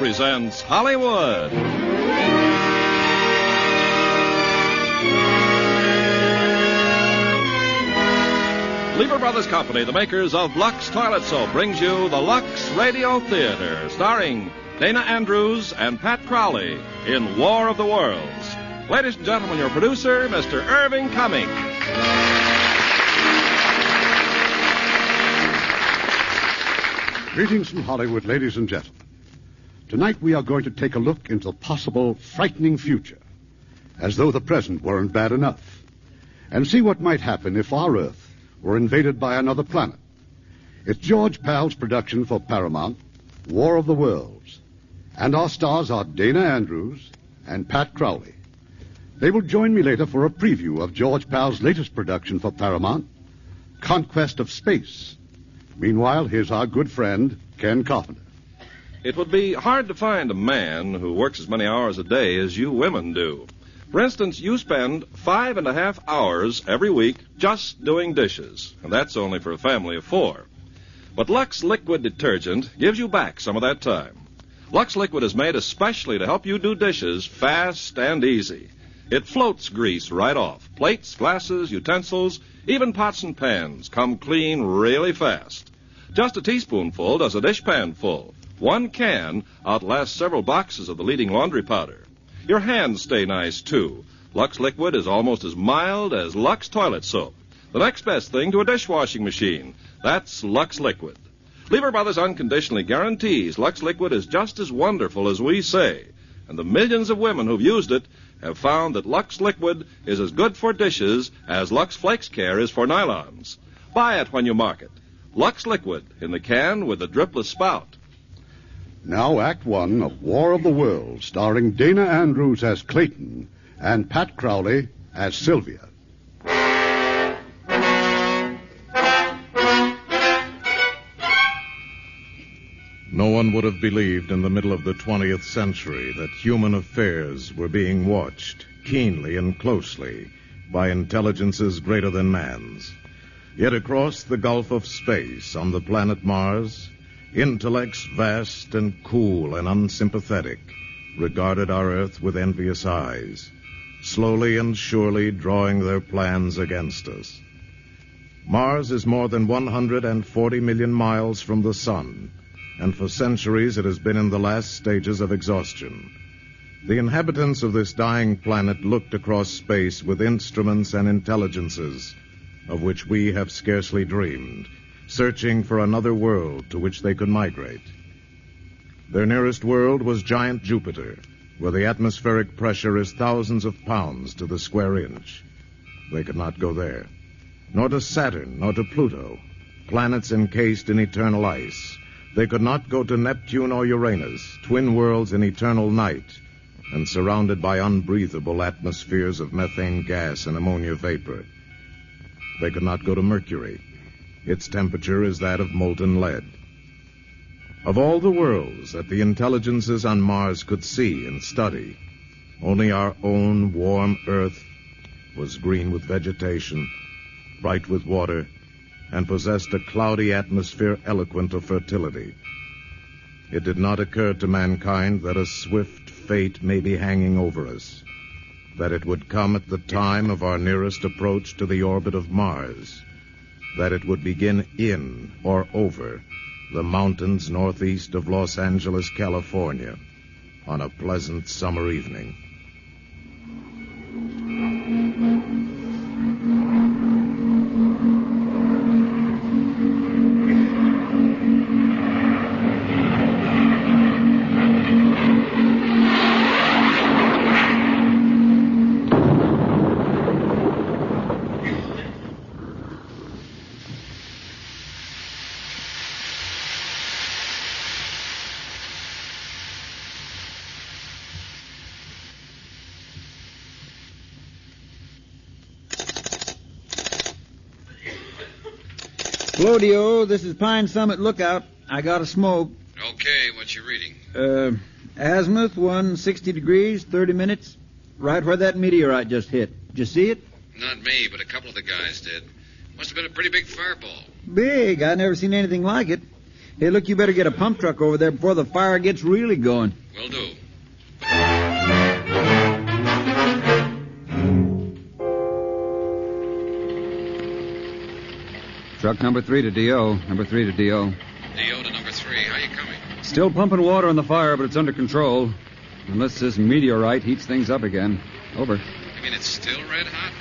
presents Hollywood. Lever Brothers Company, the makers of Lux Toilet Soap, brings you the Lux Radio Theater, starring Dana Andrews and Pat Crowley in War of the Worlds. Ladies and gentlemen, your producer, Mr. Irving Cummings. Greetings from Hollywood, ladies and gentlemen. Tonight we are going to take a look into the possible frightening future, as though the present weren't bad enough, and see what might happen if our Earth were invaded by another planet. It's George Pal's production for Paramount, War of the Worlds, and our stars are Dana Andrews and Pat Crowley. They will join me later for a preview of George Pal's latest production for Paramount, Conquest of Space. Meanwhile, here's our good friend, Ken Carpenter. It would be hard to find a man who works as many hours a day as you women do. For instance, you spend 5.5 hours every week just doing dishes, and that's only for a family of 4. But Lux Liquid Detergent gives you back some of that time. Lux Liquid is made especially to help you do dishes fast and easy. It floats grease right off. Plates, glasses, utensils, even pots and pans come clean really fast. Just a teaspoonful does a dishpan full. 1 can outlasts several boxes of the leading laundry powder. Your hands stay nice, too. Lux Liquid is almost as mild as Lux Toilet Soap. The next best thing to a dishwashing machine. That's Lux Liquid. Lever Brothers unconditionally guarantees Lux Liquid is just as wonderful as we say. And the millions of women who've used it have found that Lux Liquid is as good for dishes as Lux Flakes Care is for nylons. Buy it when you mark it. Lux Liquid in the can with the dripless spout. Now, Act One of War of the Worlds, starring Dana Andrews as Clayton and Pat Crowley as Sylvia. No one would have believed in the middle of the 20th century that human affairs were being watched keenly and closely by intelligences greater than man's. Yet across the gulf of space on the planet Mars, intellects vast and cool and unsympathetic regarded our Earth with envious eyes, slowly and surely drawing their plans against us. Mars is more than 140 million miles from the sun, and for centuries it has been in the last stages of exhaustion. The inhabitants of this dying planet looked across space with instruments and intelligences of which we have scarcely dreamed, searching for another world to which they could migrate. Their nearest world was giant Jupiter, where the atmospheric pressure is thousands of pounds to the square inch. They could not go there. Nor to Saturn, nor to Pluto, planets encased in eternal ice. They could not go to Neptune or Uranus, twin worlds in eternal night, and surrounded by unbreathable atmospheres of methane gas and ammonia vapor. They could not go to Mercury. Its temperature is that of molten lead. Of all the worlds that the intelligences on Mars could see and study, only our own warm Earth was green with vegetation, bright with water, and possessed a cloudy atmosphere eloquent of fertility. It did not occur to mankind that a swift fate may be hanging over us, that it would come at the time of our nearest approach to the orbit of Mars, that it would begin in or over the mountains northeast of Los Angeles, California, on a pleasant summer evening. Claudio, this is Pine Summit Lookout. I got a smoke. Okay, what you reading? Azimuth, 160 degrees, 30 minutes. Right where that meteorite just hit. Did you see it? Not me, but a couple of the guys did. Must have been a pretty big fireball. Big. I never seen anything like it. Hey, look, you better get a pump truck over there before the fire gets really going. Will do. Truck number 3 to D.O. Number 3 to D.O. D.O. to number 3. How you coming? Still pumping water on the fire, but it's under control. Unless this meteorite heats things up again. Over. You mean it's still red hot?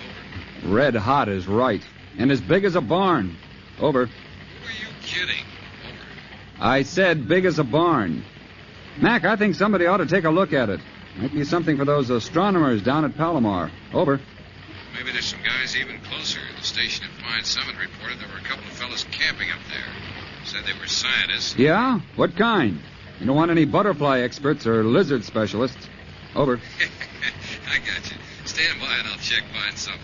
Over. Red hot is right. And as big as a barn. Over. Who are you kidding? Over. I said big as a barn. Mac, I think somebody ought to take a look at it. Might be something for those astronomers down at Palomar. Over. Maybe there's some guys even closer. The station at Pine Summit reported there were a couple of fellas camping up there. Said they were scientists. Yeah? What kind? You don't want any butterfly experts or lizard specialists. Over. I got you. Stand by and I'll check Pine Summit.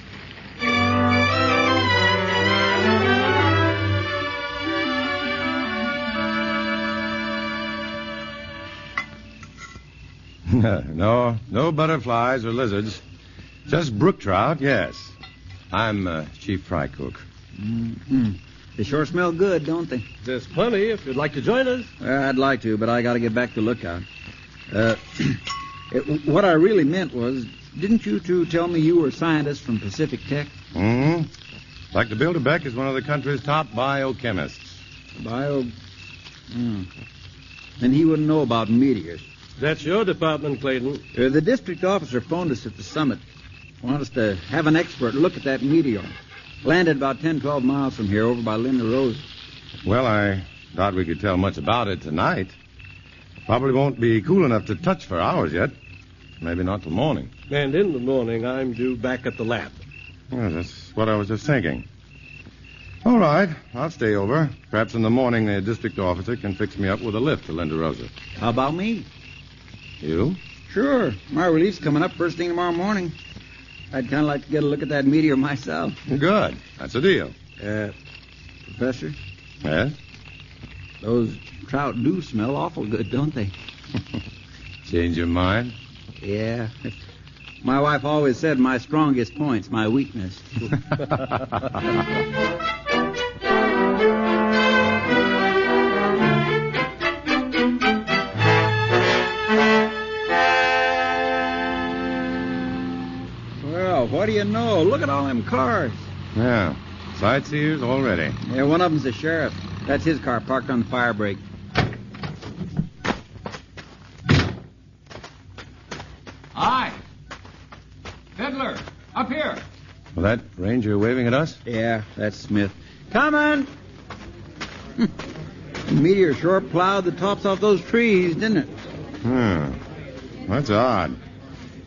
No butterflies or lizards. Just brook trout, yes. I'm chief fry cook. Mm-hmm. They sure smell good, don't they? There's plenty if you'd like to join us. I'd like to, but I got to get back to Lookout. What I really meant was, didn't you two tell me you were scientists from Pacific Tech? Mm-hmm. Dr. Bilderbeck is one of the country's top biochemists. Then he wouldn't know about meteors. That's your department, Clayton. The district officer phoned us at the summit. Want us to have an expert look at that meteor. Landed about 10, 12 miles from here over by Linda Rose. Well, I doubt we could tell much about it tonight. Probably won't be cool enough to touch for hours yet. Maybe not till morning. And in the morning, I'm due back at the lab. Well, that's what I was just thinking. All right, I'll stay over. Perhaps in the morning the district officer can fix me up with a lift to Linda Rosa. How about me? You? Sure. My relief's coming up first thing tomorrow morning. I'd kind of like to get a look at that meteor myself. Good. That's a deal. Professor? Yes? Those trout do smell awful good, don't they? Change your mind? Yeah. My wife always said my strongest point's my weakness. Well, what do you know? Look at all them cars. Yeah. Sightseers already. Yeah, one of them's the sheriff. That's his car parked on the fire break. Hi. Fiddler, up here. Well, that ranger waving at us? Yeah, that's Smith. Coming! The meteor sure plowed the tops off those trees, didn't it? That's odd.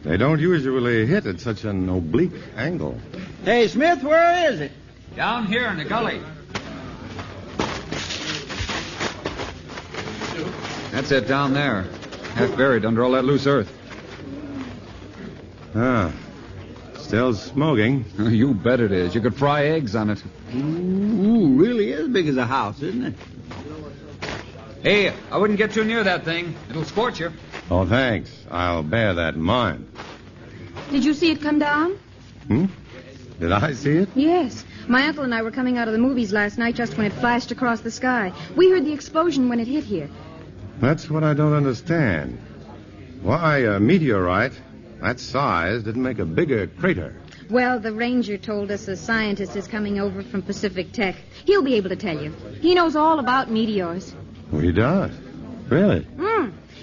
They don't usually hit at such an oblique angle. Hey, Smith, where is it? Down here in the gully. That's it down there. Half buried under all that loose earth. Still smoking. You bet it is. You could fry eggs on it. Ooh, really is big as a house, isn't it? Hey, I wouldn't get too near that thing. It'll scorch you. Oh, thanks. I'll bear that in mind. Did you see it come down? Did I see it? Yes. My uncle and I were coming out of the movies last night just when it flashed across the sky. We heard the explosion when it hit here. That's what I don't understand. Why a meteorite that size didn't make a bigger crater? Well, the ranger told us a scientist is coming over from Pacific Tech. He'll be able to tell you. He knows all about meteors. Well, he does? Really?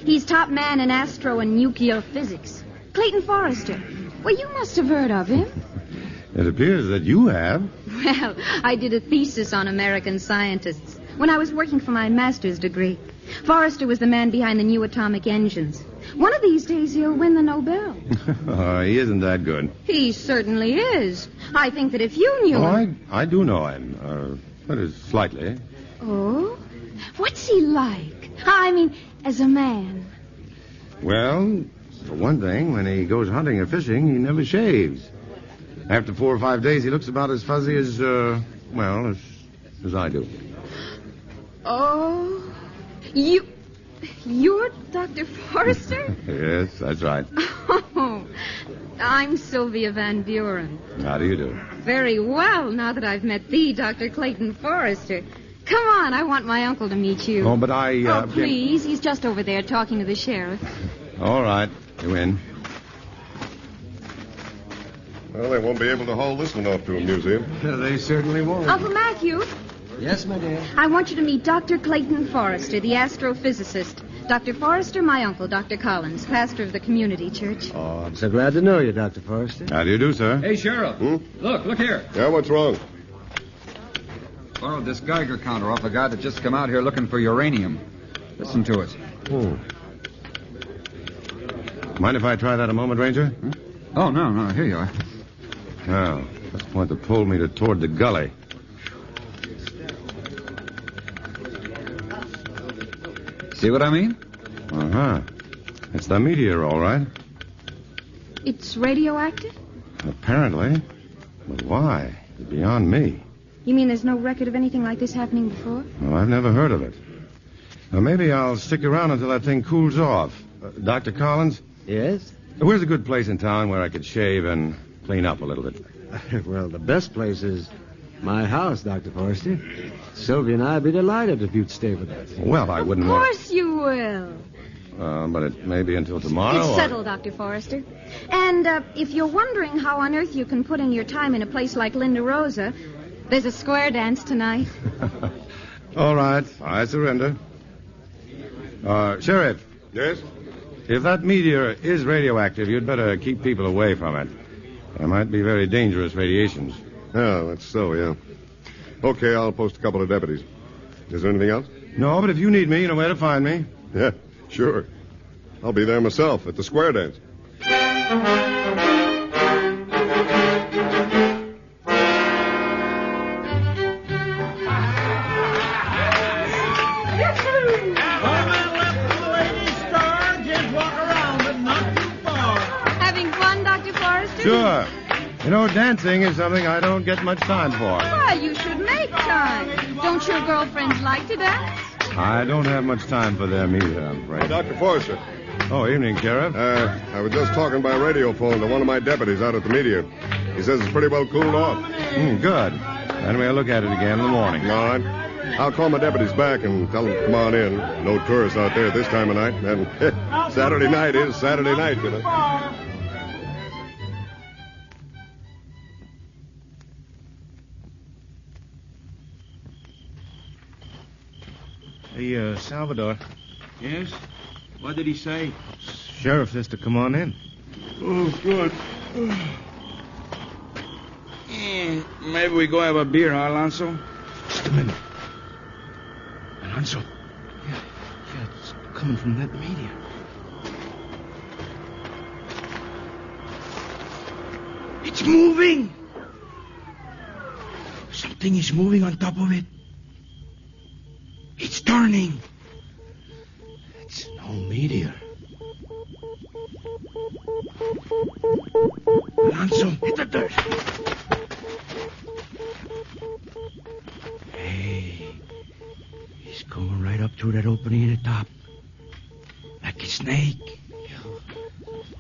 He's top man in astro and nuclear physics. Clayton Forrester. Well, you must have heard of him. It appears that you have. Well, I did a thesis on American scientists when I was working for my master's degree. Forrester was the man behind the new atomic engines. One of these days he'll win the Nobel. He isn't that good. He certainly is. I think that if you knew him... I do know him. That is, slightly. Oh? What's he like? I mean, as a man. Well, for one thing, when he goes hunting or fishing, he never shaves. After 4 or 5 days, he looks about as fuzzy as I do. Oh, you're Dr. Forrester? Yes, that's right. Oh, I'm Sylvia Van Buren. How do you do? Very well, now that I've met the Dr. Clayton Forrester. Come on, I want my uncle to meet you. Oh, but I... Oh, please. He's just over there talking to the sheriff. All right. You in. Well, they won't be able to haul this one off to a museum. They certainly won't. Uncle Matthew, Yes, my dear. I want you to meet Dr. Clayton Forrester, the astrophysicist. Dr. Forrester, my uncle, Dr. Collins, pastor of the community church. Oh, I'm so glad to know you, Dr. Forrester. How do you do, sir? Hey, Sheriff. Look here. Yeah, what's wrong? Borrowed this Geiger counter off a guy that just come out here looking for uranium. Listen to it. Mind if I try that a moment, Ranger? Oh, no. Here you are. Now, that's the point that pulled me toward the gully. See what I mean? Uh-huh. It's the meteor, all right. It's radioactive? Apparently. But why? It's beyond me. You mean there's no record of anything like this happening before? Well, I've never heard of it. Well, maybe I'll stick around until that thing cools off. Dr. Collins, Yes? where's a good place in town where I could shave and clean up a little bit? Well, the best place is my house, Dr. Forrester. Sylvia and I'd be delighted if you'd stay with us. Well, I Of wouldn't want... course you will. But it may be until tomorrow. It's or- settled, Dr. Forrester. And if you're wondering how on earth you can put in your time in a place like Linda Rosa, there's a square dance tonight. All right, I surrender. Sheriff, Yes? if that meteor is radioactive, you'd better keep people away from it. There might be very dangerous radiations. Yeah, that's so, yeah. Okay, I'll post a couple of deputies. Is there anything else? No, but if you need me, you know where to find me. Yeah, sure. I'll be there myself at the square dance. Having fun, Dr. Forrester? Sure. You know, dancing is something I don't get much time for. Why, you should make time. Don't your girlfriends like to dance? I don't have much time for them either, I'm afraid. Dr. Forrester. Oh, evening, Sheriff. I was just talking by radio phone to one of my deputies out at the meteor. He says it's pretty well cooled off. Good. Then we'll look at it again in the morning. All right. I'll call my deputies back and tell them to come on in. No tourists out there this time of night. And Saturday night is Saturday night, you know. Hey, Salvador. Yes? What did he say? Sheriff says to come on in. Oh, good. Maybe we go have a beer, huh, Alonso? Just a minute. Alonso. Yeah, it's coming from that meteor. It's moving! Something is moving on top of it. It's turning. It's no meteor. Alonso, hit the dirt. Hey, he's going right up through that opening at the top. Like a snake.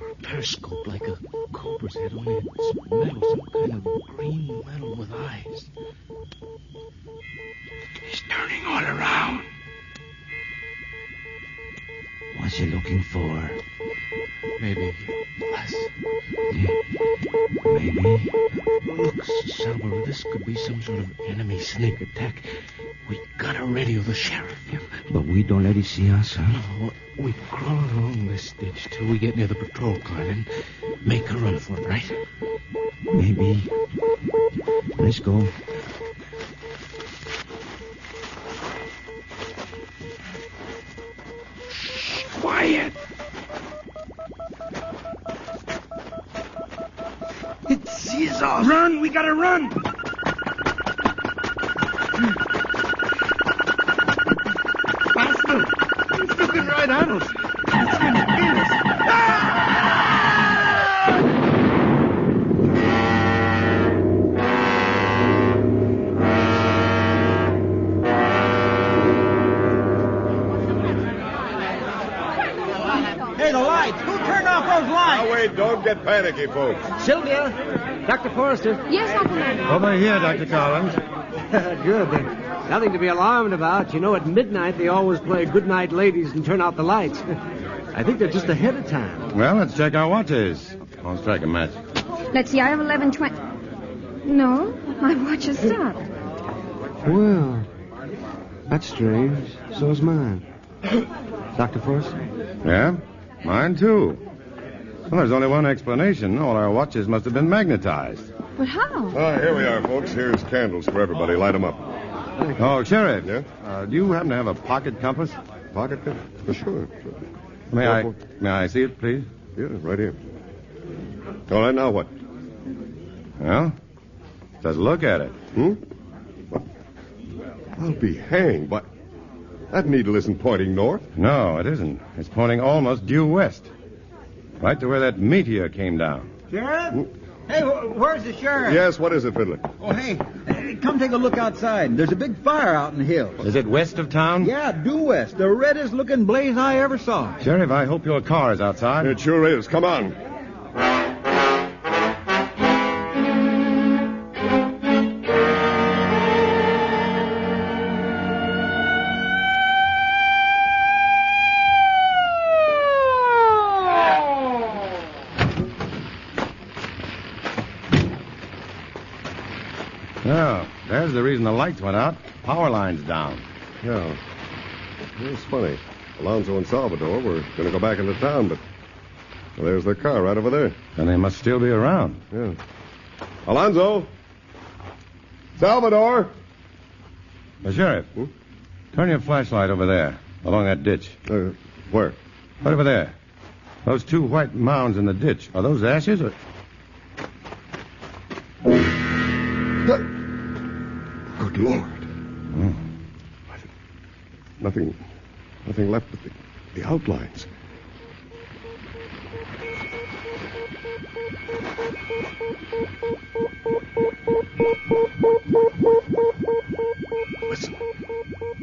Or a periscope like a cobra's head, only it's metal, some kind of green metal with eyes. He's turning all around. What's he looking for? Maybe us. Yeah. Maybe. Look, Salvador, this could be some sort of enemy sneak attack. We gotta radio the sheriff. Yeah, but we don't let him see us, huh? No, we crawl along this ditch till we get near the patrol car and make a run for it, right? Maybe. Let's go. Quiet! It sees us! Run! We gotta run! Faster! It's looking right at us! It's gonna kill us! Hey, the lights. Who turned off those lights? Now, wait, don't get panicky, folks. Sylvia, Dr. Forrester. Yes, Uncle Matthew. Over here, Dr. Collins. Good. Nothing to be alarmed about. You know, at midnight they always play Good Night Ladies and turn out the lights. I think they're just ahead of time. Well, let's check our watches. I'll strike a match. Let's see, I have 11:20. No, my watch has stopped. Well, that's strange. So's mine. Dr. Forrester? Yeah? Mine, too. Well, there's only one explanation. All our watches must have been magnetized. But how? Here we are, folks. Here's candles for everybody. Light them up. Oh, Sheriff. Yeah? Do you happen to have a pocket compass? Pocket pen? Sure. May I see it, please? Yeah, right here. All right, now what? Well, just look at it. I'll be hanged, but that needle isn't pointing north. No, it isn't. It's pointing almost due west. Right to where that meteor came down. Sheriff? Hey, where's the sheriff? Yes, what is it, Fiddler? Oh, hey, come take a look outside. There's a big fire out in the hills. Is it west of town? Yeah, due west. The reddest looking blaze I ever saw. Sheriff, I hope your car is outside. It sure is. Come on. Oh, there's the reason the lights went out. Power line's down. Yeah. It's funny. Alonzo and Salvador were going to go back into town, but there's their car right over there. And they must still be around. Yeah. Alonzo! Salvador! Sheriff, turn your flashlight over there, along that ditch. Where? Right over there. Those two white mounds in the ditch. Are those ashes or... Good Lord. Nothing left but the outlines.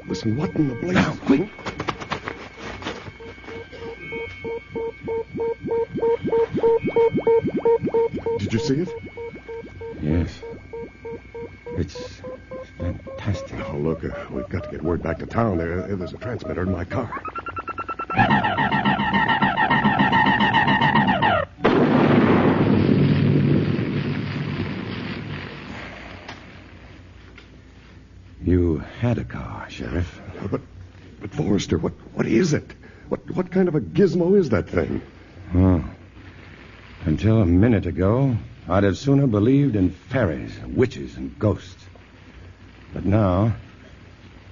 Listen, what in the blazes? Now, quick. Did you see it? Yes. It's fantastic. Oh, look, we've got to get word back to town. There's a transmitter in my car. You had a car, Sheriff. But Forrester, what is it? What kind of a gizmo is that thing? Oh. Until a minute ago, I'd have sooner believed in fairies, witches, and ghosts. But now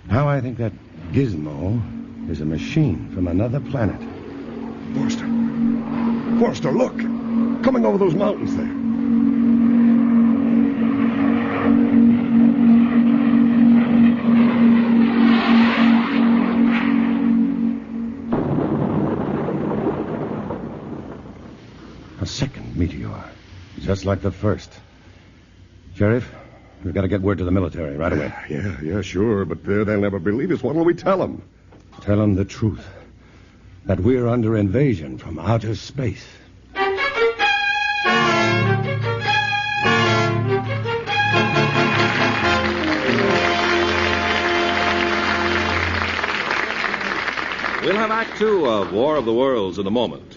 I think that gizmo is a machine from another planet. Forrester, look! Coming over those mountains there. A second meteor, just like the first. Sheriff, we've got to get word to the military right away. Yeah, sure, but they'll never believe us. What will we tell them? Tell them the truth. That we're under invasion from outer space. We'll have Act Two of War of the Worlds in a moment.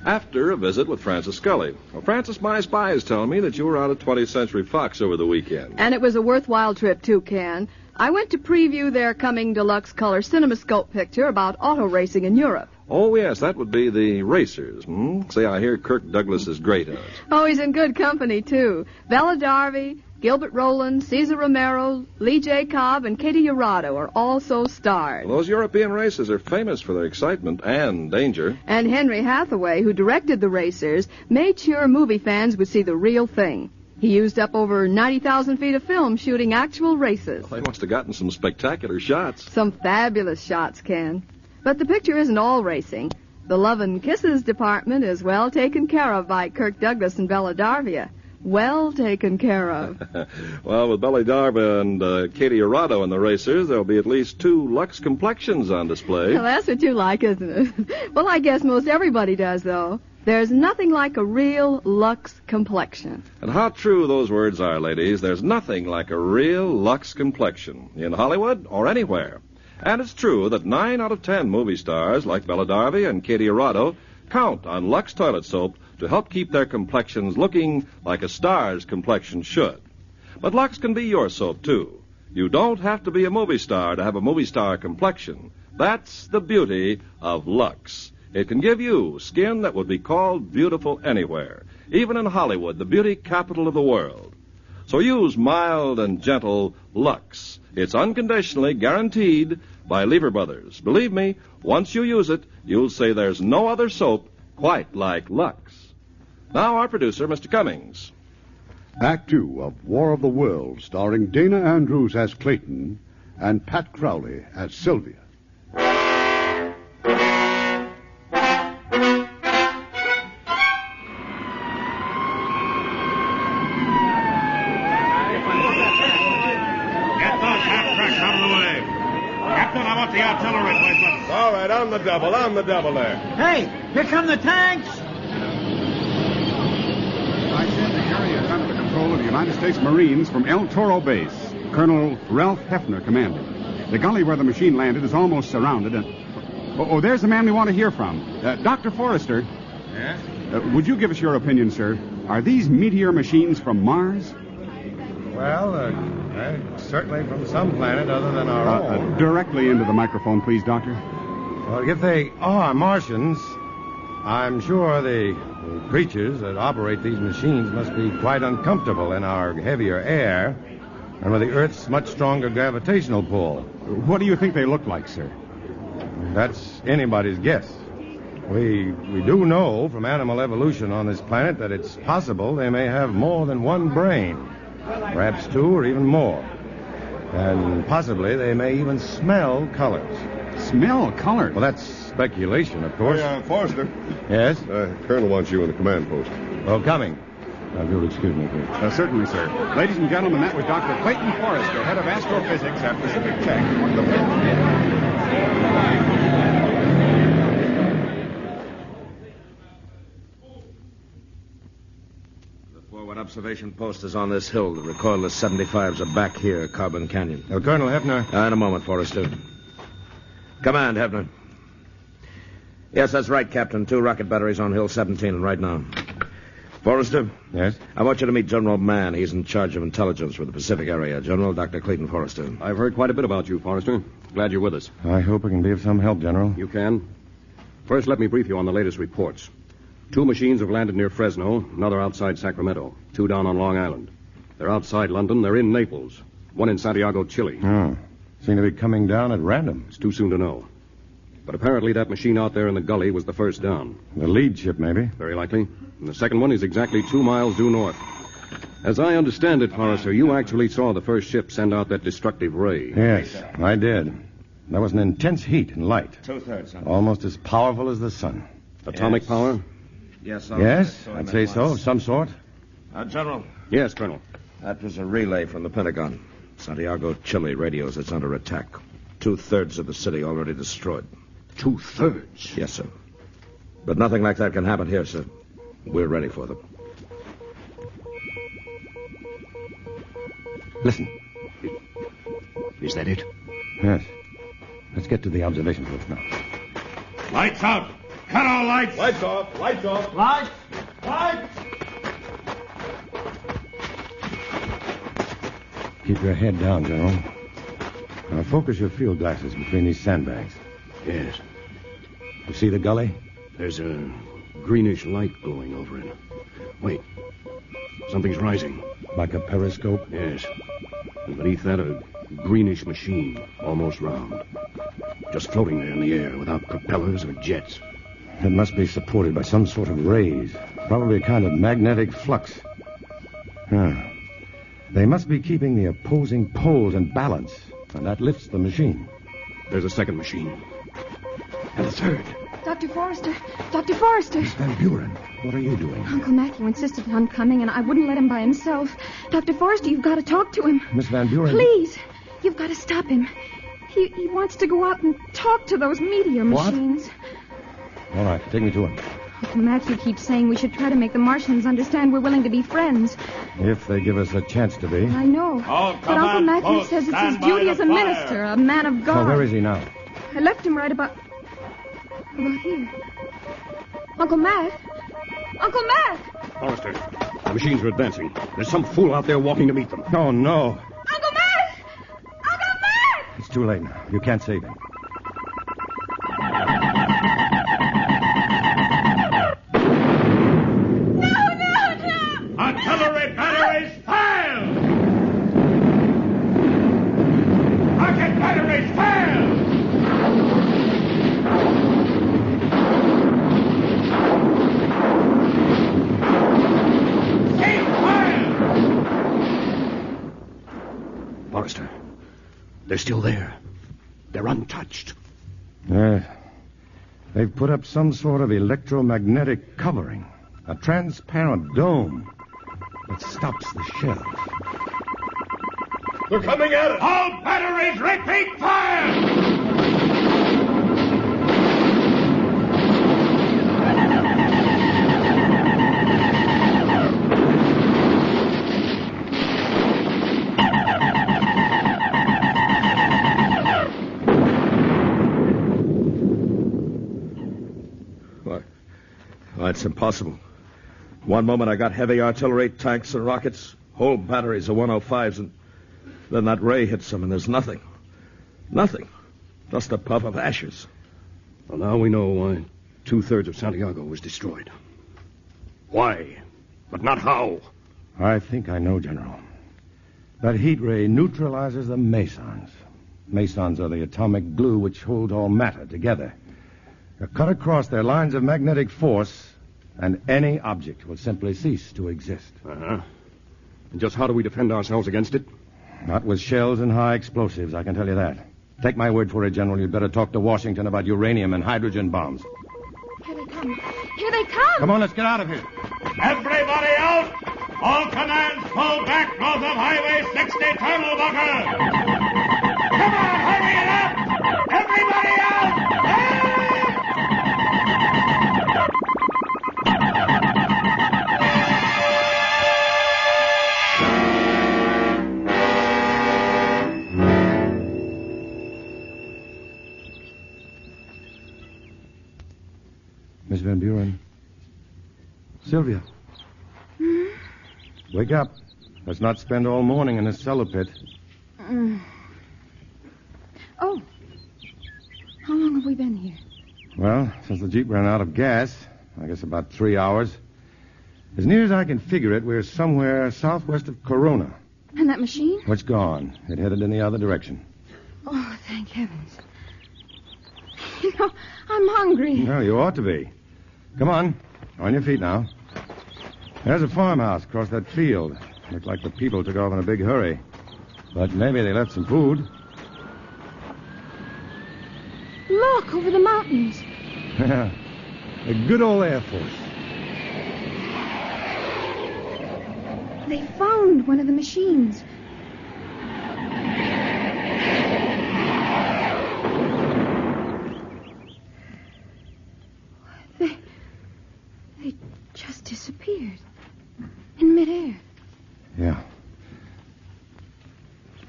After a visit with Francis Scully. Well, Francis, my spies tell me that you were out at 20th Century Fox over the weekend. And it was a worthwhile trip, too, Ken. I went to preview their coming deluxe color CinemaScope picture about auto racing in Europe. Oh, yes, that would be the Racers. See, I hear Kirk Douglas is great in it. Oh, he's in good company, too. Bella Darby, Gilbert Rowland, Cesar Romero, Lee J. Cobb, and Katie Urado are also starred. Well, those European races are famous for their excitement and danger. And Henry Hathaway, who directed the Racers, made sure movie fans would see the real thing. He used up over 90,000 feet of film shooting actual races. Well, they must have gotten some spectacular shots. Some fabulous shots, Ken. But the picture isn't all racing. The Love and Kisses department is well taken care of by Kirk Douglas and Bella Darby. Well taken care of. Well, with Bella Darby and Katie Urado in the Racers, there'll be at least 2 Lux complexions on display. Well, that's what you like, isn't it? Well, I guess most everybody does, though. There's nothing like a real Lux complexion. And how true those words are, ladies. There's nothing like a real Lux complexion in Hollywood or anywhere. And it's true that 9 out of 10 movie stars like Bella Darby and Katie Arado count on Lux toilet soap to help keep their complexions looking like a star's complexion should. But Lux can be your soap, too. You don't have to be a movie star to have a movie star complexion. That's the beauty of Lux. It can give you skin that would be called beautiful anywhere, even in Hollywood, the beauty capital of the world. So use mild and gentle Lux. It's unconditionally guaranteed by Lever Brothers. Believe me, once you use it, you'll say there's no other soap quite like Lux. Now our producer, Mr. Cummings. Act 2 of War of the Worlds, starring Dana Andrews as Clayton and Pat Crowley as Sylvia. The artillery placement. All right, on the double there. Hey, here come the tanks. I send the area under the control of the United States Marines from El Toro Base. Colonel Ralph Hefner commanding. The gully where the machine landed is almost surrounded, and... Oh, there's the man we want to hear from. Dr. Forrester. Yes? Would you give us your opinion, sir? Are these meteor machines from Mars? Well, certainly from some planet other than our own. Directly into the microphone, please, Doctor. Well, if they are Martians, I'm sure the creatures that operate these machines must be quite uncomfortable in our heavier air and with the Earth's much stronger gravitational pull. What do you think they look like, sir? That's anybody's guess. We do know from animal evolution on this planet that it's possible they may have more than one brain. Perhaps 2 or even more. And possibly they may even smell colors. Smell colors? Well, that's speculation, of course. Hey, Forrester. Yes? Colonel wants you in the command post. Oh, coming. If you'll excuse me, please. Certainly, sir. Ladies and gentlemen, that was Dr. Clayton Forrester, head of astrophysics at Pacific Tech. One of the observation post is on this hill. The recoilless 75s are back here, Carbon Canyon. Colonel Hefner. In a moment, Forrester. Command, Hefner. Yes, that's right, Captain. 2 rocket batteries on Hill 17 right now. Forrester? Yes? I want you to meet General Mann. He's in charge of intelligence for the Pacific area. General Dr. Clayton Forrester. I've heard quite a bit about you, Forrester. Glad you're with us. I hope I can be of some help, General. You can. First, let me brief you on the latest reports. 2 machines have landed near Fresno, another outside Sacramento, 2 down on Long Island. They're outside London, they're in Naples, 1 in Santiago, Chile. Oh, seem to be coming down at random. It's too soon to know. But apparently that machine out there in the gully was the first down. The lead ship, maybe? Very likely. And the second one is exactly 2 miles due north. As I understand it, Forrester, you actually saw the first ship send out that destructive ray. Yes, I did. There was an intense heat and light. 2/3. Almost as powerful as the sun. Atomic power? Yes, I'd say so, of some sort. General. Yes, Colonel. That was a relay from the Pentagon. Santiago, Chile radios it's under attack. 2/3 of the city already destroyed. 2/3? Yes, sir. But nothing like that can happen here, sir. We're ready for them. Listen. Is that it? Yes. Let's get to the observation post now. Lights out. Cut all lights. Lights off. Lights off. Lights. Lights. Keep your head down, General. Now focus your field glasses between these sandbags. Yes. You see the gully? There's a greenish light glowing over it. Wait. Something's rising. Like a periscope? Yes. And beneath that, a greenish machine, almost round. Just floating there in the air without propellers or jets. It must be supported by some sort of rays. Probably a kind of magnetic flux. They must be keeping the opposing poles in balance, and that lifts the machine. There's a second machine. And a third. Dr. Forrester! Dr. Forrester! Miss Van Buren, what are you doing? Uncle Matthew insisted on coming, and I wouldn't let him by himself. Dr. Forrester, you've got to talk to him. Miss Van Buren... Please! You've got to stop him. He wants to go out and talk to those meteor machines. All right, take me to him. Uncle Matthew keeps saying we should try to make the Martians understand we're willing to be friends. If they give us a chance to be. I know. But Uncle Matthew says it's his duty as a minister, a man of God. Oh, where is he now? I left him right about here. Uncle Matt! Uncle Matt! Forrester, the machines are advancing. There's some fool out there walking to meet them. Oh, no. Uncle Matt! Uncle Matt! It's too late now. You can't save him. Artillery batteries, fire! Rocket batteries, fire! Cease fire! Forrester, they're still there. They're untouched. They've put up some sort of electromagnetic covering. A transparent dome that stops the shells. They're coming at us! All batteries, repeat fire! It's impossible. One moment I got heavy artillery, tanks and rockets, whole batteries of 105s, and then that ray hits them and there's nothing. Nothing. Just a puff of ashes. Well, now we know why 2/3 of Santiago was destroyed. Why? But not how. I think I know, General. That heat ray neutralizes the mesons. Mesons are the atomic glue which hold all matter together. They're cut across their lines of magnetic force, and any object will simply cease to exist. Uh-huh. And just how do we defend ourselves against it? Not with shells and high explosives, I can tell you that. Take my word for it, General. You'd better talk to Washington about uranium and hydrogen bombs. Here they come. Here they come! Come on, let's get out of here. Everybody out! All commands pull back north of Highway 60 Turtle Bunker! Come on, hurry it up! Everybody out! Miss Van Buren. Sylvia. Wake up. Let's not spend all morning in this cellar pit. Oh. How long have we been here? Well, since the Jeep ran out of gas, I guess about 3 hours. As near as I can figure it, we're somewhere southwest of Corona. And that machine? Well, it's gone. It headed in the other direction. Oh, thank heavens. You know, I'm hungry. Well, you ought to be. Come on. On your feet now. There's a farmhouse across that field. Looked like the people took off in a big hurry. But maybe they left some food. Look, over the mountains. A good old Air Force. They found one of the machines. They just disappeared. In midair. Yeah.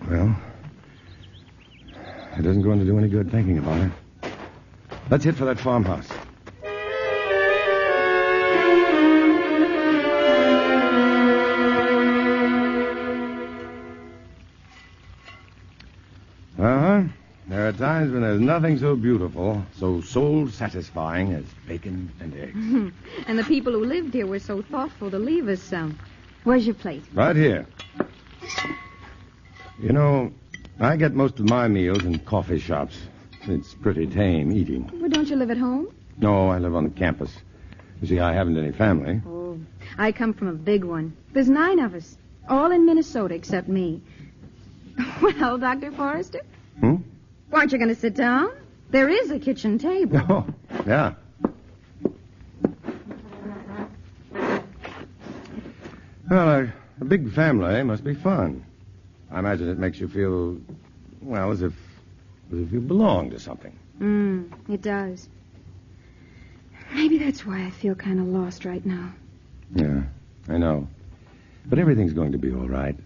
Well, it isn't going to do any good thinking about it. Let's hit for that farmhouse. There are times when there's nothing so beautiful, so soul-satisfying as bacon and eggs. And the people who lived here were so thoughtful to leave us some. Where's your plate? Right here. You know, I get most of my meals in coffee shops. It's pretty tame eating. Well, don't you live at home? No, I live on the campus. You see, I haven't any family. Oh, I come from a big one. There's 9 of us, all in Minnesota except me. Well, Dr. Forrester? Aren't you going to sit down? There is a kitchen table. Oh, yeah. Well, a big family must be fun. I imagine it makes you feel, well, as if you belong to something. It does. Maybe that's why I feel kind of lost right now. Yeah, I know. But everything's going to be all right.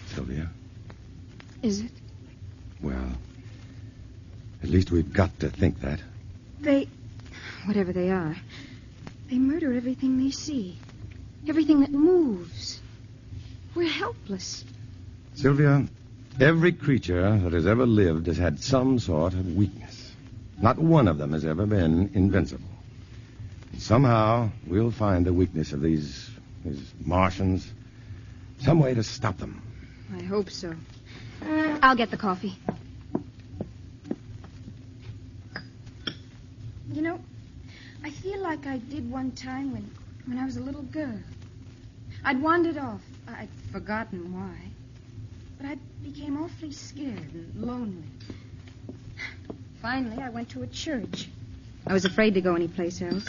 Sylvia. Is it? Well, at least we've got to think that. Whatever they are, they murder everything they see. Everything that moves. We're helpless. Sylvia, every creature that has ever lived has had some sort of weakness. Not one of them has ever been invincible. And somehow, we'll find the weakness of these Martians. Some way to stop them. I hope so. I'll get the coffee. You know, I feel like I did one time when I was a little girl. I'd wandered off. I'd forgotten why. But I became awfully scared and lonely. Finally, I went to a church. I was afraid to go anyplace else.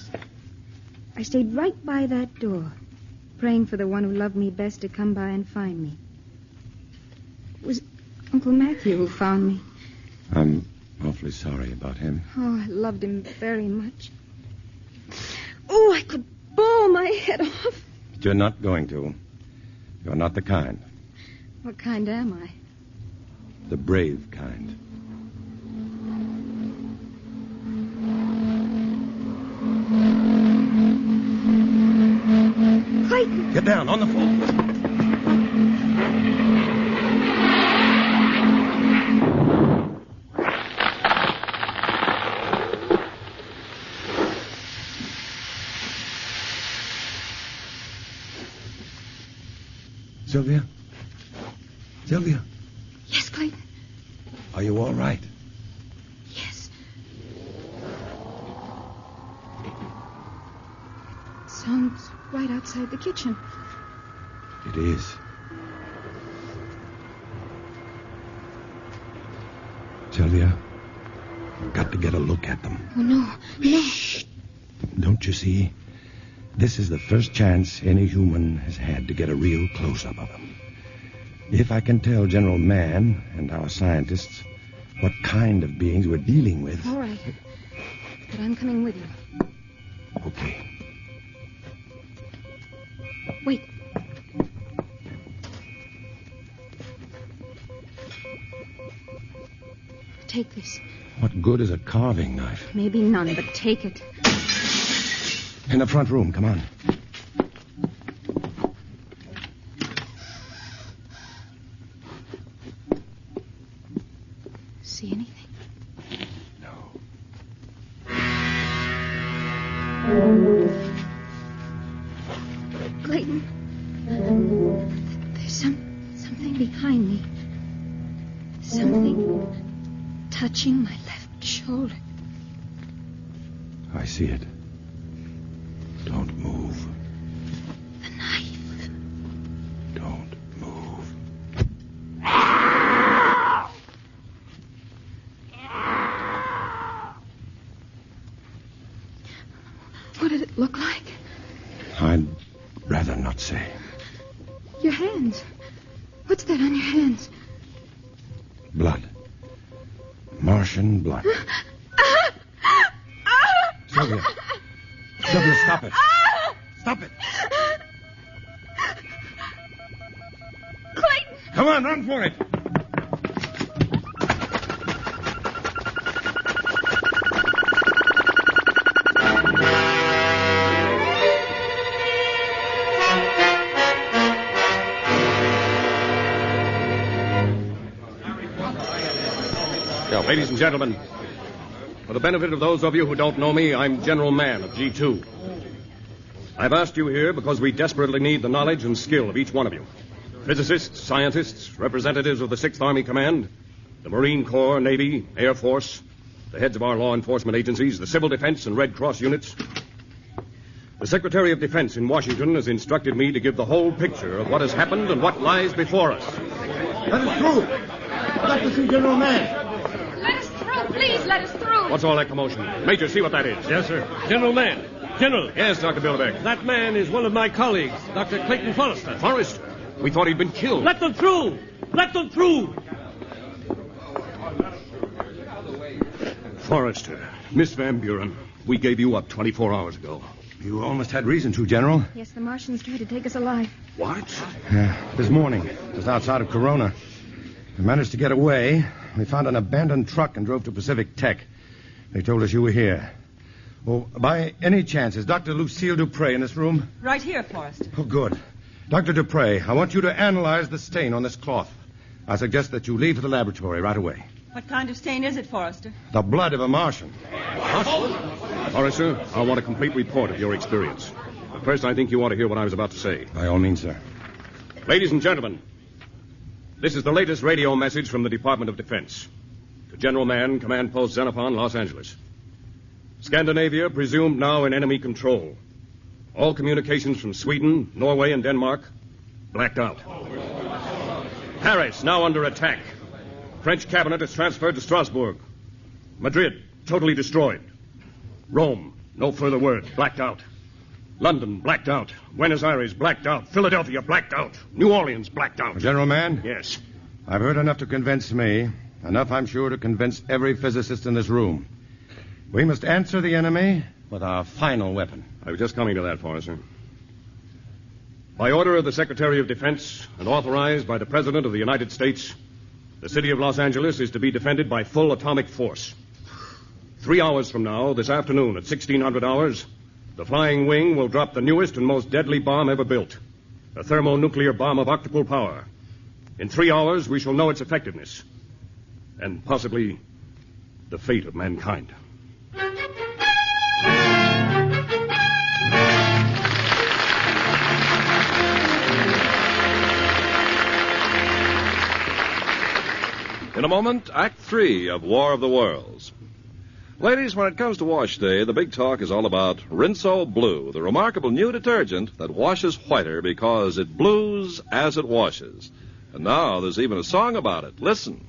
I stayed right by that door, praying for the one who loved me best to come by and find me. It was Uncle Matthew who found me. I'm awfully sorry about him. Oh, I loved him very much. Oh, I could bawl my head off. But you're not going to. You're not the kind. What kind am I? The brave kind. Clayton! Get down, on the floor. Sylvia? Sylvia? Yes, Clayton? Are you all right? Yes. Sounds right outside the kitchen. It is. Sylvia, I've got to get a look at them. Oh, no. No. Shh. Don't you see? This is the first chance any human has had to get a real close-up of them. If I can tell General Mann and our scientists what kind of beings we're dealing with... All right. But I'm coming with you. Okay. Wait. Take this. What good is a carving knife? Maybe none, but take it. In the front room, come on. See anything? Clayton, there's something behind me. Something touching my left shoulder. I see it. Don't move. The knife. Don't move. What did it look like? I'd rather not say. Your hands. What's that on your hands? Blood. Martian blood. Sylvia. Sylvia, stop it. Stop it. Clayton! Come on, run for it. Ladies and gentlemen, for the benefit of those of you who don't know me, I'm General Mann of G2. I've asked you here because we desperately need the knowledge and skill of each one of you. Physicists, scientists, representatives of the 6th Army Command, the Marine Corps, Navy, Air Force, the heads of our law enforcement agencies, the Civil Defense and Red Cross units. The Secretary of Defense in Washington has instructed me to give the whole picture of what has happened and what lies before us. That is true. I'd like to see General Mann. Let us through, please, let us through. What's all that commotion? Major, see what that is. Yes, sir. General Mann. General. Yes, Dr. Bilderbeck. That man is one of my colleagues, Dr. Clayton Forrester. Forrester? We thought he'd been killed. Let them through! Let them through! Forrester, Miss Van Buren, we gave you up 24 hours ago. You almost had reason to, General. Yes, the Martians tried to take us alive. What? This morning, just outside of Corona. We managed to get away. We found an abandoned truck and drove to Pacific Tech. They told us you were here. Oh, by any chance, is Dr. Lucille Dupre in this room? Right here, Forrester. Oh, good. Dr. Dupre, I want you to analyze the stain on this cloth. I suggest that you leave for the laboratory right away. What kind of stain is it, Forrester? The blood of a Martian. Forrester, I want a complete report of your experience. But first, I think you ought to hear what I was about to say. By all means, sir. Ladies and gentlemen, this is the latest radio message from the Department of Defense. To General Mann, Command Post Xenophon, Los Angeles. Scandinavia presumed now in enemy control. All communications from Sweden, Norway, and Denmark blacked out. Paris now under attack. French cabinet is transferred to Strasbourg. Madrid totally destroyed. Rome, no further word, blacked out. London, blacked out. Buenos Aires, blacked out. Philadelphia, blacked out. New Orleans, blacked out. General Mann? Yes. I've heard enough to convince me. Enough, I'm sure, to convince every physicist in this room. We must answer the enemy with our final weapon. I was just coming to that, Forrester. By order of the Secretary of Defense and authorized by the President of the United States, the city of Los Angeles is to be defended by full atomic force. 3 hours from now, this afternoon at 1600 hours, the Flying Wing will drop the newest and most deadly bomb ever built, a thermonuclear bomb of octuple power. In 3 hours, we shall know its effectiveness and possibly the fate of mankind. In a moment, Act 3 of War of the Worlds. Ladies, when it comes to wash day, the big talk is all about Rinso Blue, the remarkable new detergent that washes whiter because it blues as it washes. And now there's even a song about it. Listen.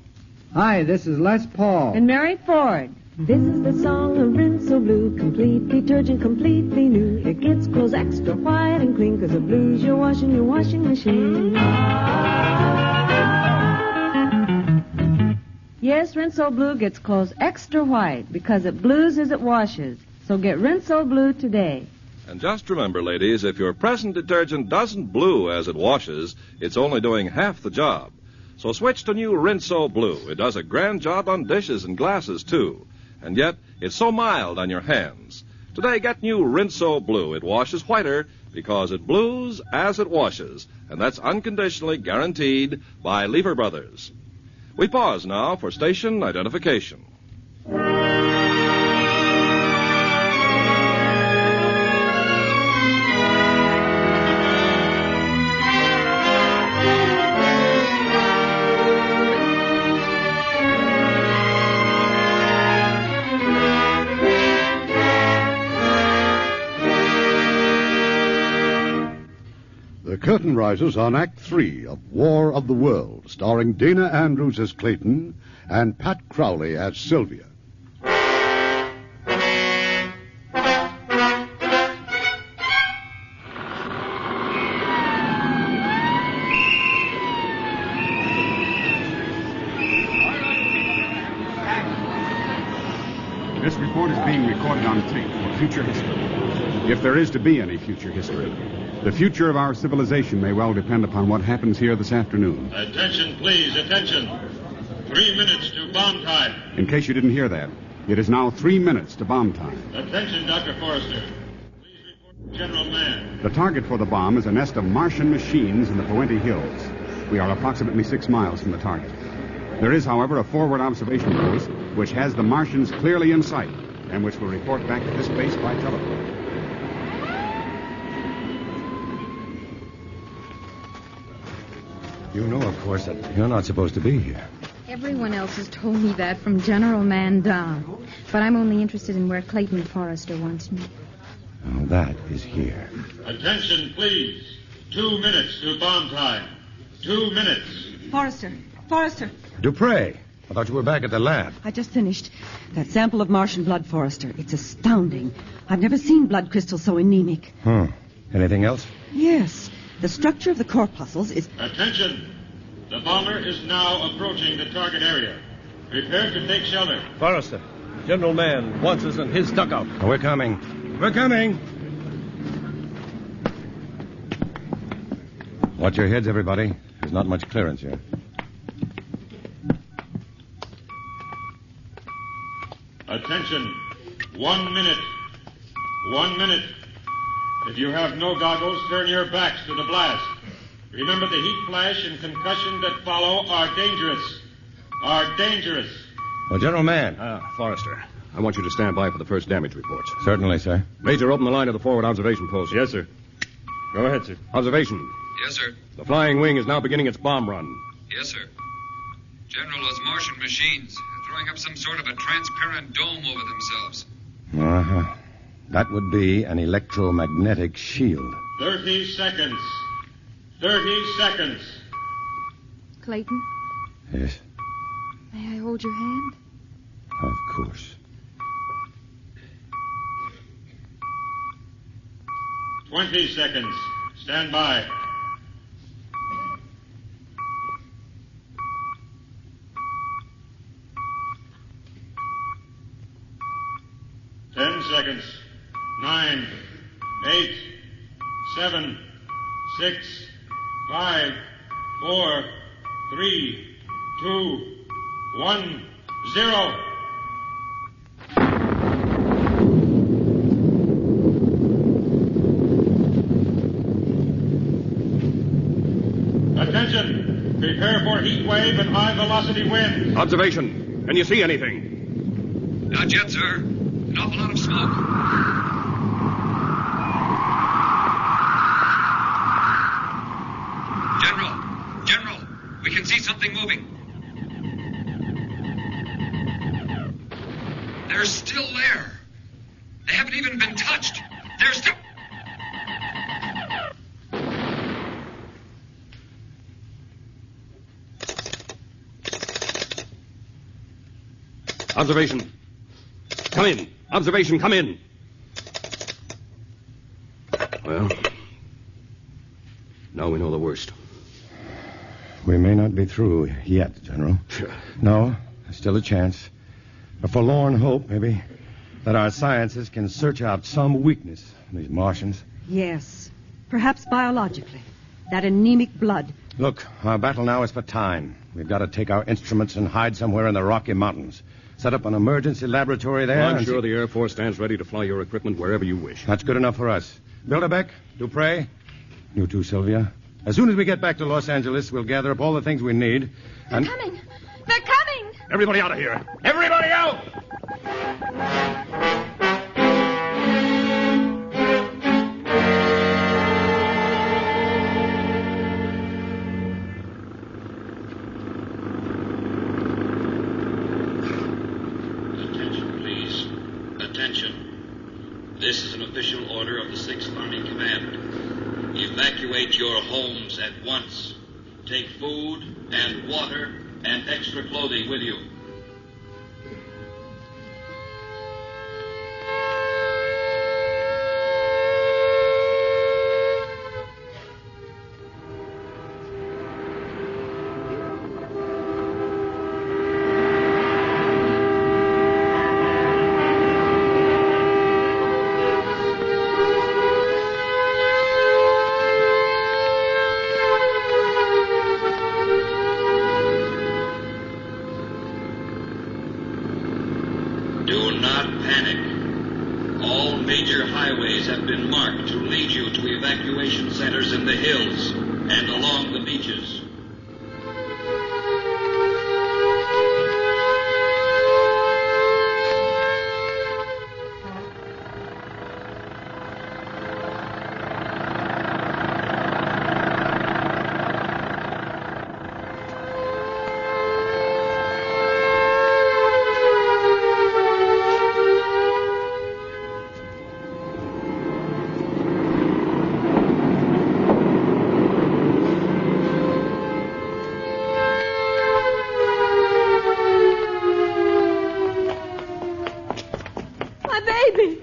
Hi, this is Les Paul. And Mary Ford. This is the song of Rinso Blue, complete detergent, completely new. It gets clothes extra white and clean, 'cause it blues your washing machine. Yes, Rinso Blue gets clothes extra white because it blues as it washes. So get Rinso Blue today. And just remember, ladies, if your present detergent doesn't blue as it washes, it's only doing half the job. So switch to new Rinso Blue. It does a grand job on dishes and glasses, too. And yet, it's so mild on your hands. Today, get new Rinso Blue. It washes whiter because it blues as it washes. And that's unconditionally guaranteed by Lever Brothers. We pause now for station identification. The curtain rises on Act 3 of War of the World, starring Dana Andrews as Clayton and Pat Crowley as Sylvia. This report is being recorded on tape for future history. If there is to be any future history, the future of our civilization may well depend upon what happens here this afternoon. Attention, please, attention. 3 minutes to bomb time. In case you didn't hear that, it is now 3 minutes to bomb time. Attention, Dr. Forrester. Please report to General Mann. The target for the bomb is a nest of Martian machines in the Puente Hills. We are approximately 6 miles from the target. There is, however, a forward observation post which has the Martians clearly in sight and which will report back to this base by telephone. You know, of course, that you're not supposed to be here. Everyone else has told me that from General Mann down. But I'm only interested in where Clayton Forrester wants me. Oh, that is here. Attention, please. 2 minutes to bomb time. 2 minutes. Forrester. Dupre, I thought you were back at the lab. I just finished. That sample of Martian blood, Forrester. It's astounding. I've never seen blood crystals so anemic. Anything else? Yes. The structure of the corpuscles is... Attention. The bomber is now approaching the target area. Prepare to take shelter. Forrester, General Mann wants us in his dugout. We're coming. We're coming. Watch your heads, everybody. There's not much clearance here. Attention. 1 minute. 1 minute. If you have no goggles, turn your backs to the blast. Remember, the heat flash and concussion that follow are dangerous. Are dangerous. Well, General Mann. Forrester, I want you to stand by for the first damage reports. Certainly, sir. Major, open the line to the forward observation post. Yes, sir. Go ahead, sir. Observation. Yes, sir. The flying wing is now beginning its bomb run. Yes, sir. General, those Martian machines are throwing up some sort of a transparent dome over themselves. Uh-huh. That would be an electromagnetic shield. 30 seconds. 30 seconds. Clayton, Yes, may I hold your hand? of course. 20 seconds. Stand by. Seconds. 9, 8, 7, 6, 5, 4, 3, 2, 1, 0. Attention! Prepare for heat wave and high velocity winds. Observation. Can you see anything? Not yet, sir. An awful lot of smoke. General, we can see something moving. They're still there. They haven't even been touched. They're still... Observation. Come in. Observation, come in. Well, now we know the worst. We may not be through yet, General. Sure. No, there's still a chance. A forlorn hope, maybe, that our scientists can search out some weakness in these Martians. Yes, perhaps biologically. That anemic blood. Look, our battle now is for time. We've got to take our instruments and hide somewhere in the Rocky Mountains. Set up an emergency laboratory there. I'm sure the Air Force stands ready to fly your equipment wherever you wish. That's good enough for us. Bilderbeck, Dupre, you too, Sylvia. As soon as we get back to Los Angeles, we'll gather up all the things we need. They're coming! They're coming! Everybody out of here! Everybody out! Attention, please. Attention. This is an official order of the 6th Army Command. Evacuate your homes at once. Take food and water and extra clothing with you. Do not panic. All major highways have been marked to lead you to evacuation centers in the hills and along the beaches. My baby!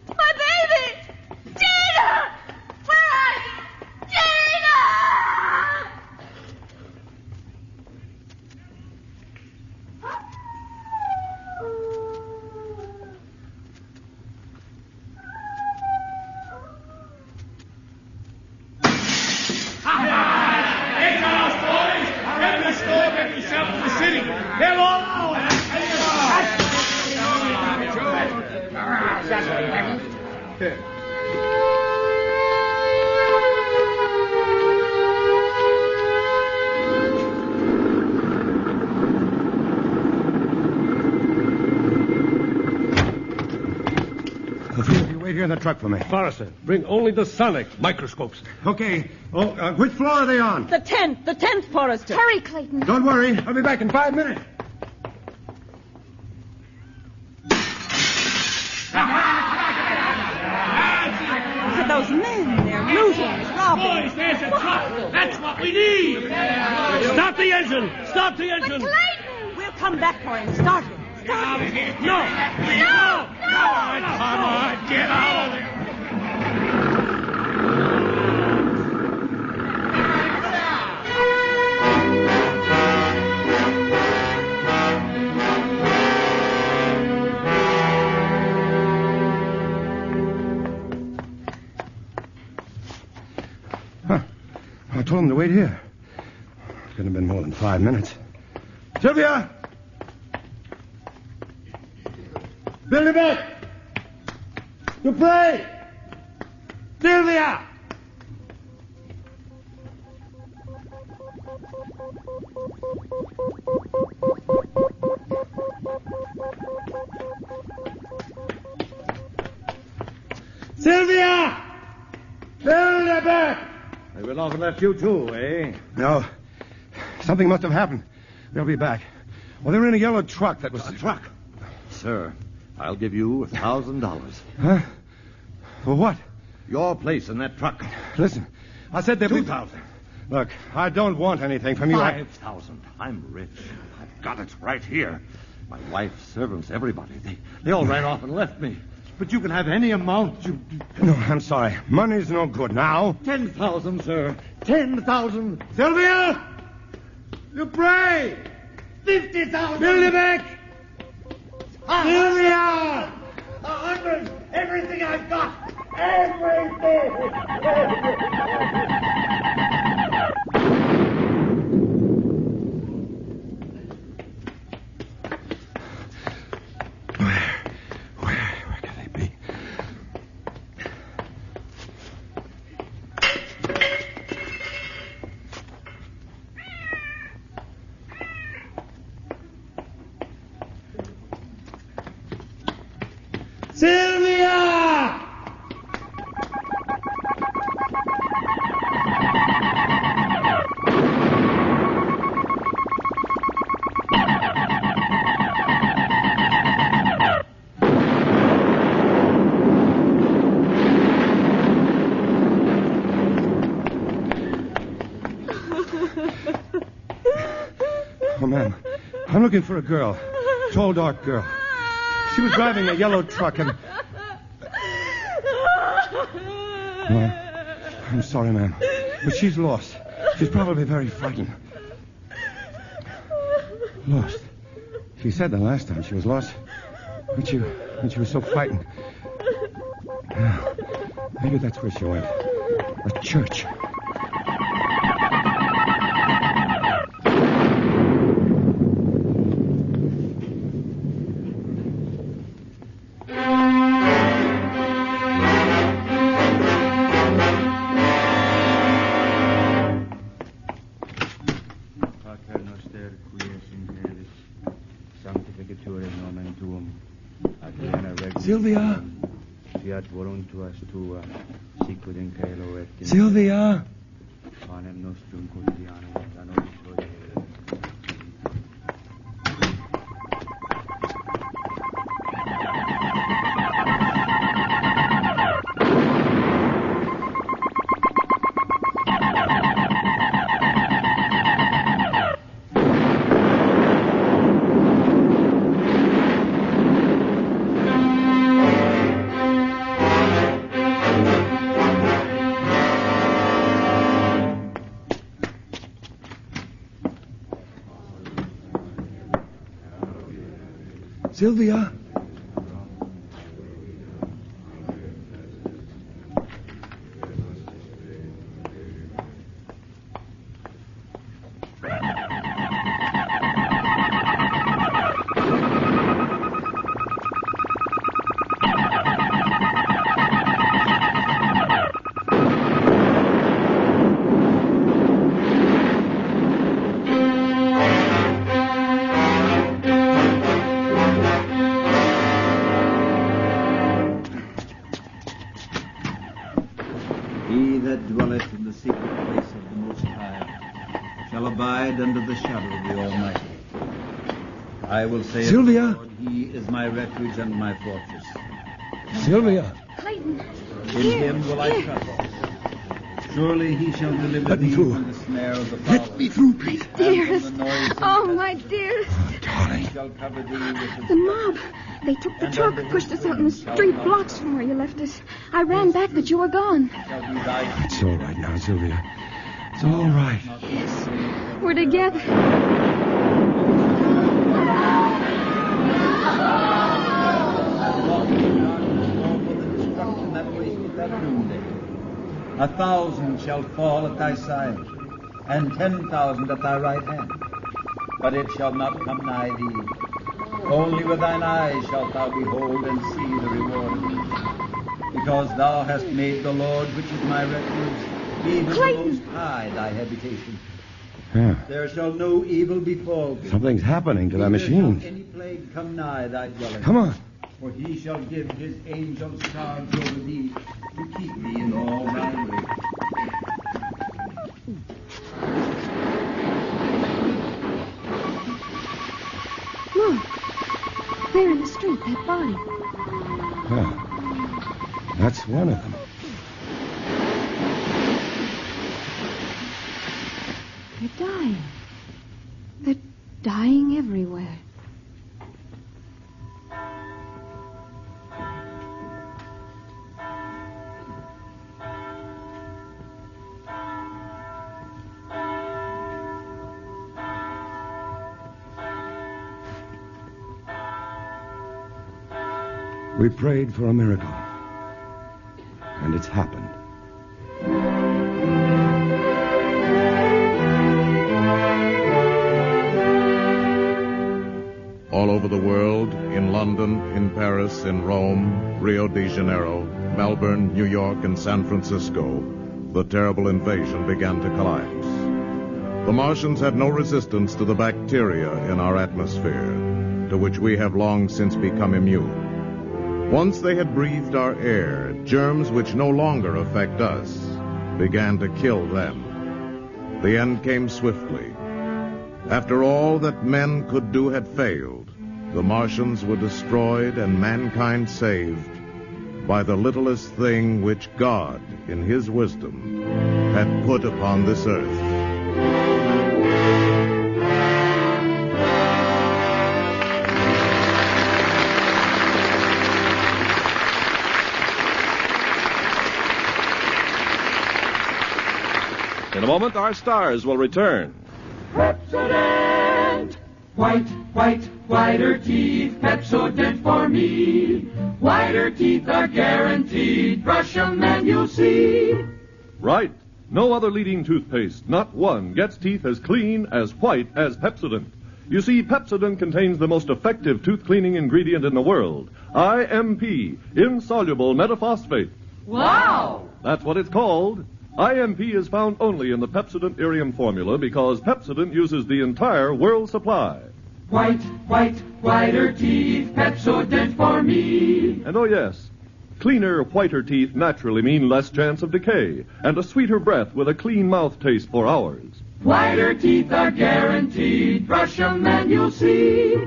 My baby! Gina! Where are you? Gina! Wait here in the truck for me. Forrester, bring only the sonic microscopes. Okay. Oh, which floor are they on? The 10th, Forrester. Hurry, Clayton. Don't worry. I'll be back in 5 minutes. Look at those men. They're looting, robbing. Boys, there's a truck. That's what we need. Stop the engine. Stop the engine. But Clayton! We'll come back for him. Start it. Get out of here. No. Come on, get out of there. I told him to wait here. Couldn't have been more than 5 minutes. Sylvia! Billy Beck! Dupre! Sylvia! Sylvia! Billy Beck! They went off and left you too, eh? No. Something must have happened. They'll be back. Well, they were in a yellow truck. That was the truck. Sir, I'll give you $1,000. Huh? For what? Your place in that truck. Listen, I said they'll be... 2,000. Look, I don't want anything from you. 5,000. I'm rich. I've got it right here. My wife, servants, everybody. They all ran off and left me. But you can have any amount you... No, I'm sorry. Money's no good now. 10,000, sir. 10,000. Sylvia! Dupre! 50,000! Billy Beck! Sylvia! 100! Everything I've got! Everything! Where can they be? Sylvia! Oh, ma'am, I'm looking for a girl. Tall, dark girl. She was driving a yellow truck and... Well, I'm sorry, ma'am, but she's lost. She's probably very frightened. Lost. She said the last time she was lost. When she was so frightened. Maybe that's where she went. A church. Sylvia! Sylvia! Sylvia? shadow of the Almighty. I will say, Sylvia? of the Lord, He is my refuge and my fortress. Sylvia. Clayton. In Him will I trust. Surely He shall deliver thee from the snare of the fowler. Let me through, please. Dearest. Oh, my dearest. Darling. He shall cover thee with His The mob. They took the truck, pushed us out in the street blocks from where you left us. I ran back, but you were gone. It's all right now, Sylvia. It's all right. Yes. We're together. That wasteth at noonday. 1,000 shall fall at thy side, and 10,000 at thy right hand. But it shall not come nigh thee. Only with thine eyes shalt thou behold and see the reward of it. Because thou hast made the Lord, which is my refuge, even the Most High, thy habitation. Yeah. There shall no evil befall thee. Something's happening to that Neither machine. shall any plague come nigh thy dwelling. Come on. For he shall give his angels charge over thee to keep thee in all thy ways. Look. There in the street, that body. Yeah. That's one of them. They're dying. They're dying everywhere. We prayed for a miracle. And it's happened. All over the world, in London, in Paris, in Rome, Rio de Janeiro, Melbourne, New York, and San Francisco, the terrible invasion began to collapse. The Martians had no resistance to the bacteria in our atmosphere, to which we have long since become immune. Once they had breathed our air, germs which no longer affect us began to kill them. The end came swiftly. After all that men could do had failed, the Martians were destroyed and mankind saved by the littlest thing which God, in His wisdom, had put upon this earth. In a moment, our stars will return. Pepsodent! White, white, whiter teeth, Pepsodent for me. Whiter teeth are guaranteed. Brush 'em and you'll see. Right. No other leading toothpaste, not one, gets teeth as clean, as white as Pepsodent. You see, Pepsodent contains the most effective tooth cleaning ingredient in the world, IMP, insoluble metaphosphate. Wow! That's what it's called. IMP is found only in the Pepsodent Irium formula because Pepsodent uses the entire world supply. White, white, whiter teeth, Pepsodent for me. And oh yes, cleaner, whiter teeth naturally mean less chance of decay and a sweeter breath with a clean mouth taste for hours. Whiter teeth are guaranteed. Brush 'em and you'll see.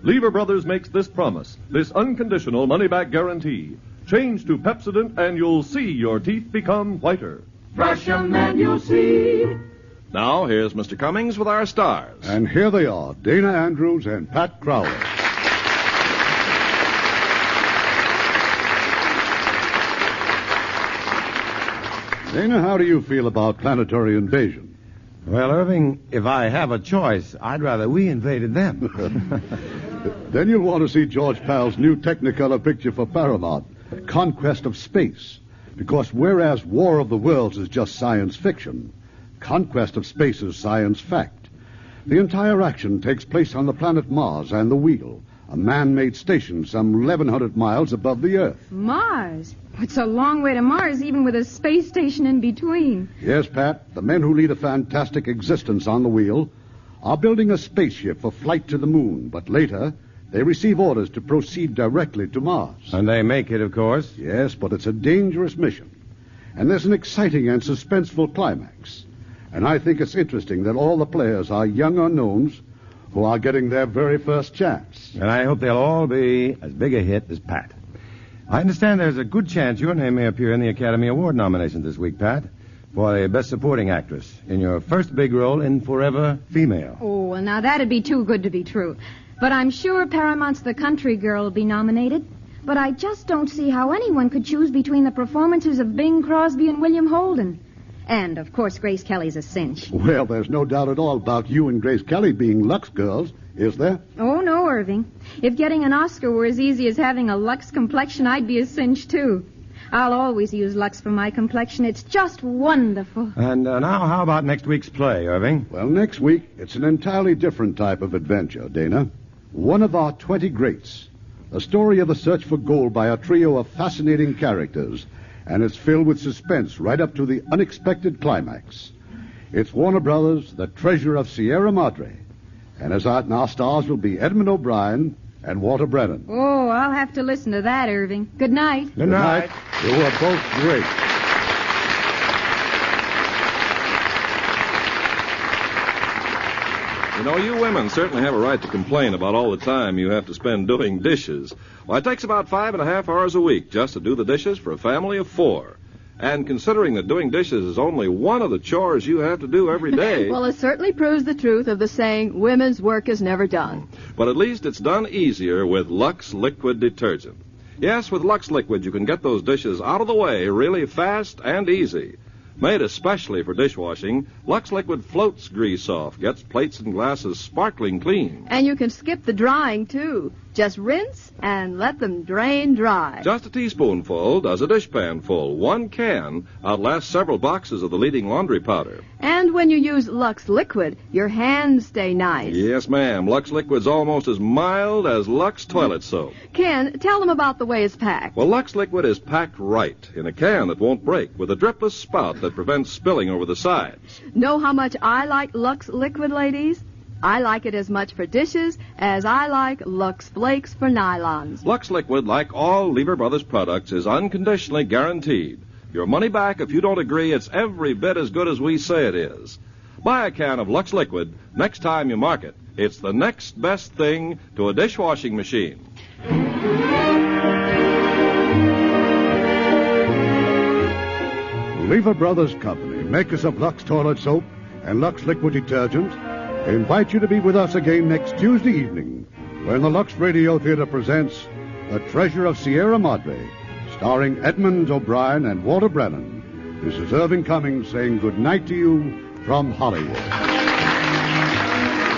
Lever Brothers makes this promise, this unconditional money-back guarantee. Change to Pepsodent and you'll see your teeth become whiter. Brush 'em and you'll see. Now, here's Mr. Cummings with our stars. And here they are, Dana Andrews and Pat Crowley. Dana, how do you feel about planetary invasion? Well, Irving, if I have a choice, I'd rather we invaded them. Then you'll want to see George Pal's new Technicolor picture for Paramount, Conquest of Space. Because whereas War of the Worlds is just science fiction, Conquest of Space is science fact. The entire action takes place on the planet Mars and the Wheel, a man-made station some 1,100 miles above the Earth. Mars? It's a long way to Mars, even with a space station in between. Yes, Pat, the men who lead a fantastic existence on the Wheel are building a spaceship for flight to the moon, but later they receive orders to proceed directly to Mars. And they make it, of course. Yes, but it's a dangerous mission. And there's an exciting and suspenseful climax. And I think it's interesting that all the players are young unknowns who are getting their very first chance. And I hope they'll all be as big a hit as Pat. I understand there's a good chance your name may appear in the Academy Award nomination this week, Pat, for the Best Supporting Actress in your first big role in Forever Female. Oh, well, now that'd be too good to be true. But I'm sure Paramount's The Country Girl will be nominated. But I just don't see how anyone could choose between the performances of Bing Crosby and William Holden. And, of course, Grace Kelly's a cinch. Well, there's no doubt at all about you and Grace Kelly being Lux girls, is there? Oh, no, Irving. If getting an Oscar were as easy as having a Lux complexion, I'd be a cinch, too. I'll always use Lux for my complexion. It's just wonderful. And now, how about next week's play, Irving? Well, next week, it's an entirely different type of adventure, Dana. One of our 20 greats. A story of a search for gold by a trio of fascinating characters, and it's filled with suspense right up to the unexpected climax. It's Warner Brothers' The Treasure of Sierra Madre. And our stars will be Edmund O'Brien and Walter Brennan. Oh, I'll have to listen to that, Irving. Good night. Good night. You are both great. You know, you women certainly have a right to complain about all the time you have to spend doing dishes. Well, it takes about 5.5 hours a week just to do the dishes for a family of 4. And considering that doing dishes is only one of the chores you have to do every day... Well, it certainly proves the truth of the saying, women's work is never done. But at least it's done easier with Lux Liquid Detergent. Yes, with Lux Liquid, you can get those dishes out of the way really fast and easy. Made especially for dishwashing, Lux Liquid floats grease off, gets plates and glasses sparkling clean. And you can skip the drying, too. Just rinse and let them drain dry. Just a teaspoonful does a dishpan full. 1 can outlasts several boxes of the leading laundry powder. And when you use Lux Liquid, your hands stay nice. Yes, ma'am. Lux Liquid's almost as mild as Lux toilet soap. Ken, tell them about the way it's packed. Well, Lux Liquid is packed right in a can that won't break with a dripless spout that prevents spilling over the sides. Know how much I like Lux Liquid, ladies? I like it as much for dishes as I like Lux Flakes for nylons. Lux Liquid, like all Lever Brothers products, is unconditionally guaranteed. Your money back if you don't agree it's every bit as good as we say it is. Buy a can of Lux Liquid next time you mark it. It's the next best thing to a dishwashing machine. Lever Brothers Company, makers of Lux Toilet Soap and Lux Liquid Detergent, invite you to be with us again next Tuesday evening when the Lux Radio Theater presents The Treasure of Sierra Madre, starring Edmund O'Brien and Walter Brennan. This is Irving Cummings saying good night to you from Hollywood.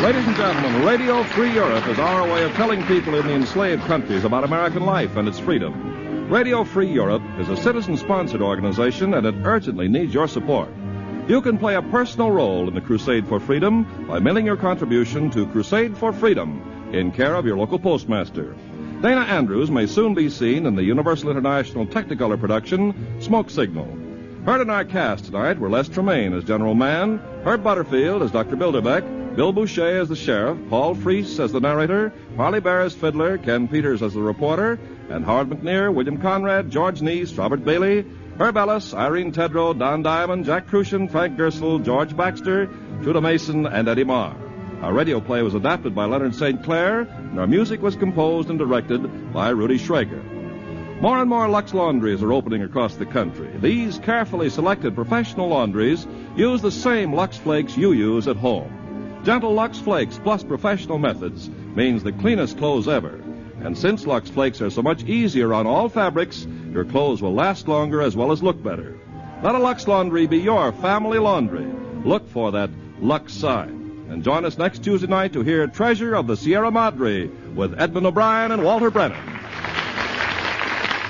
Ladies and gentlemen, Radio Free Europe is our way of telling people in the enslaved countries about American life and its freedom. Radio Free Europe is a citizen-sponsored organization, and it urgently needs your support. You can play a personal role in the crusade for freedom by mailing your contribution to Crusade for Freedom in care of your local postmaster. Dana Andrews may soon be seen in the Universal International Technicolor production, Smoke Signal. Heard in our cast tonight were Les Tremaine as General Mann, Herb Butterfield as Dr. Bilderbeck, Bill Boucher as the sheriff, Paul Freese as the narrator, Harley Bear as fiddler, Ken Peters as the reporter, and Howard McNear, William Conrad, George Neese, Robert Bailey, Herb Ellis, Irene Tedrow, Don Diamond, Jack Crucian, Frank Gersel, George Baxter, Judah Mason, and Eddie Marr. Our radio play was adapted by Leonard St. Clair, and our music was composed and directed by Rudy Schrager. More and more Lux laundries are opening across the country. These carefully selected professional laundries use the same Lux Flakes you use at home. Gentle Lux Flakes plus professional methods means the cleanest clothes ever. And since Lux Flakes are so much easier on all fabrics, your clothes will last longer as well as look better. Let a Lux laundry be your family laundry. Look for that Lux sign. And join us next Tuesday night to hear Treasure of the Sierra Madre with Edmund O'Brien and Walter Brennan.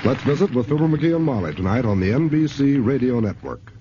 Let's visit with Fibber McGee and Molly tonight on the NBC Radio Network.